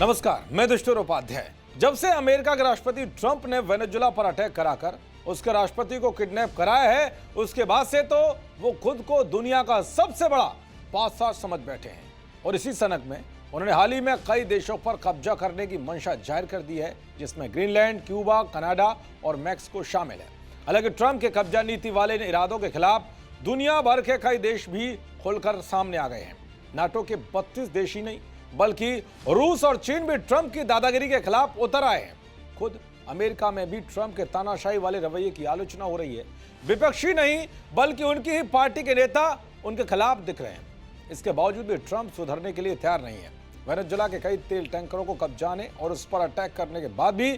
नमस्कार, मैं दुष्टुर उपाध्याय। जब से अमेरिका के राष्ट्रपति ट्रंप ने वेनेजुला पर अटैक कराकर उसके राष्ट्रपति को किडनैप कराया है, उसके बाद से तो वो खुद को दुनिया का सबसे बड़ा बादशाह समझ बैठे हैं। और इसी सनक में उन्होंने हाल ही में कई देशों पर कब्जा करने की मंशा जाहिर कर दी है, जिसमें ग्रीनलैंड, क्यूबा, कनाडा और मैक्सिको शामिल है। हालांकि ट्रंप के कब्जा नीति वाले इरादों के खिलाफ दुनिया भर के कई देश भी खुलकर सामने आ गए हैं। नाटो के 32 देश ही नहीं बल्कि रूस और चीन भी ट्रंप की दादागिरी के खिलाफ उतर आए हैं। खुद अमेरिका में भी ट्रंप के तानाशाही वाले रवैये की आलोचना हो रही है। विपक्षी नहीं बल्कि उनकी ही पार्टी के नेता उनके खिलाफ दिख रहे हैं। इसके बावजूद भी ट्रंप सुधरने के लिए तैयार नहीं है। वेनेजुला के कई तेल टैंकरों को कब्जाने और उस पर अटैक करने के बाद भी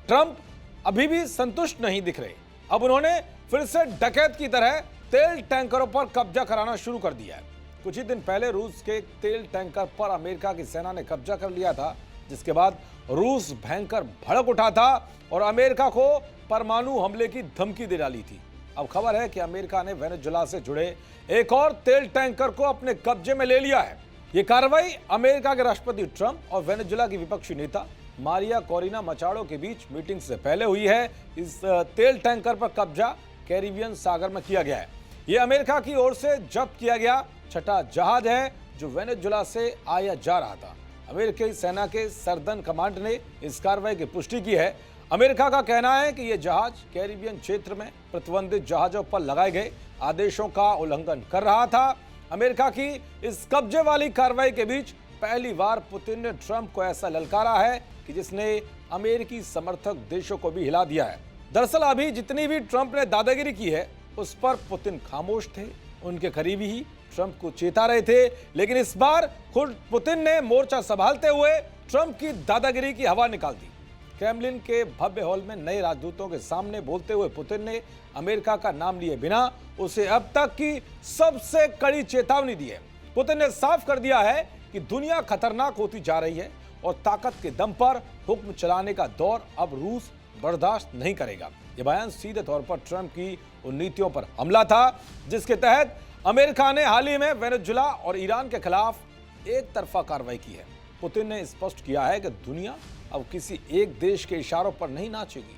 ट्रंप अभी भी संतुष्ट नहीं दिख रहे। अब उन्होंने फिर से डकैत की तरह तेल टैंकरों पर कब्जा कराना शुरू कर दिया है। कुछ ही दिन पहले रूस के तेल टैंकर पर अमेरिका की सेना ने कब्जा कर लिया था, जिसके बाद रूस भयंकर भड़क उठा था और अमेरिका को परमाणु हमले की धमकी दे डाली थी। अब खबर है कि अमेरिका ने वेनेजुला से जुड़े एक और तेल टैंकर को अपने कब्जे में ले लिया है। यह कार्रवाई अमेरिका के राष्ट्रपति ट्रंप और वेनेजुला की विपक्षी नेता मारिया कोरिना मचाडो के बीच मीटिंग से पहले हुई है। इस तेल टैंकर पर कब्जा कैरिबियन सागर में किया गया है। यह अमेरिका की ओर से जब्त किया गया छठा जहाज है जो वेनेजुला से आया जा रहा था। अमेरिकी सेना के सर्दन कमांड ने इस कार्रवाई की पुष्टि की है। अमेरिका का कहना है कि यह जहाज कैरिबियन क्षेत्र में प्रतिबंधित जहाजों पर लगाए गए आदेशों का उल्लंघन कर रहा था। अमेरिका की इस कब्जे वाली कार्रवाई के बीच पहली बार पुतिन ने ट्रंप को ऐसा ललकारा है कि जिसने अमेरिकी समर्थक देशों को भी हिला दिया है। दरअसल अभी जितनी भी ट्रंप ने दादागिरी की है उस पर पुतिन खामोश थे, उनके करीबी ही ट्रंप को चेता रहे थे। लेकिन इस बार खुद पुतिन ने मोर्चा संभालते हुए ट्रंप की दादागिरी की हवा निकाल दी। क्रेमलिन के भव्य हॉल में नए राजदूतों के सामने बोलते हुए पुतिन ने अमेरिका का नाम लिए बिना उसे अब तक की सबसे कड़ी चेतावनी दी है। पुतिन ने साफ कर दिया है कि दुनिया खतरनाक होती जा रही है और ताकत के दम पर हुक्म चलाने का दौर अब रूस बर्दाश्त नहीं करेगा। यह बयान सीधे तौर पर ट्रंप की उन नीतियों पर हमला था जिसके तहत अमेरिका ने हाल ही में वेनेजुला और ईरान के खिलाफ एक तरफा कार्रवाई की है। पुतिन ने स्पष्ट किया है कि दुनिया अब किसी एक देश के इशारों पर नहीं नाचेगी।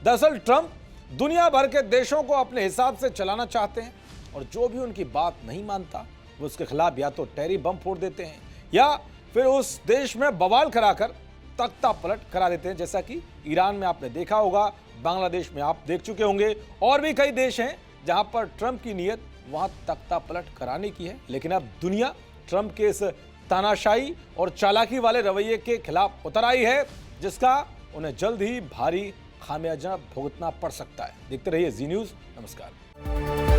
दरअसल ट्रंप दुनिया भर के देशों को अपने हिसाब से चलाना चाहते हैं और जो भी उनकी बात नहीं मानता वो उसके खिलाफ या तो टैरिफ बम फोड़ देते हैं या फिर उस देश में बवाल कराकर तख्ता पलट करा देते हैं। जैसा कि ईरान में आपने देखा होगा, बांग्लादेश में आप देख चुके होंगे, और भी कई देश हैं जहां पर ट्रंप की नीयत वहां तख्ता पलट कराने की है। लेकिन अब दुनिया ट्रंप के इस तानाशाही और चालाकी वाले रवैये के खिलाफ उतर आई है, जिसका उन्हें जल्द ही भारी खामियाजा भुगतना पड़ सकता है। देखते रहिए जी न्यूज़। नमस्कार।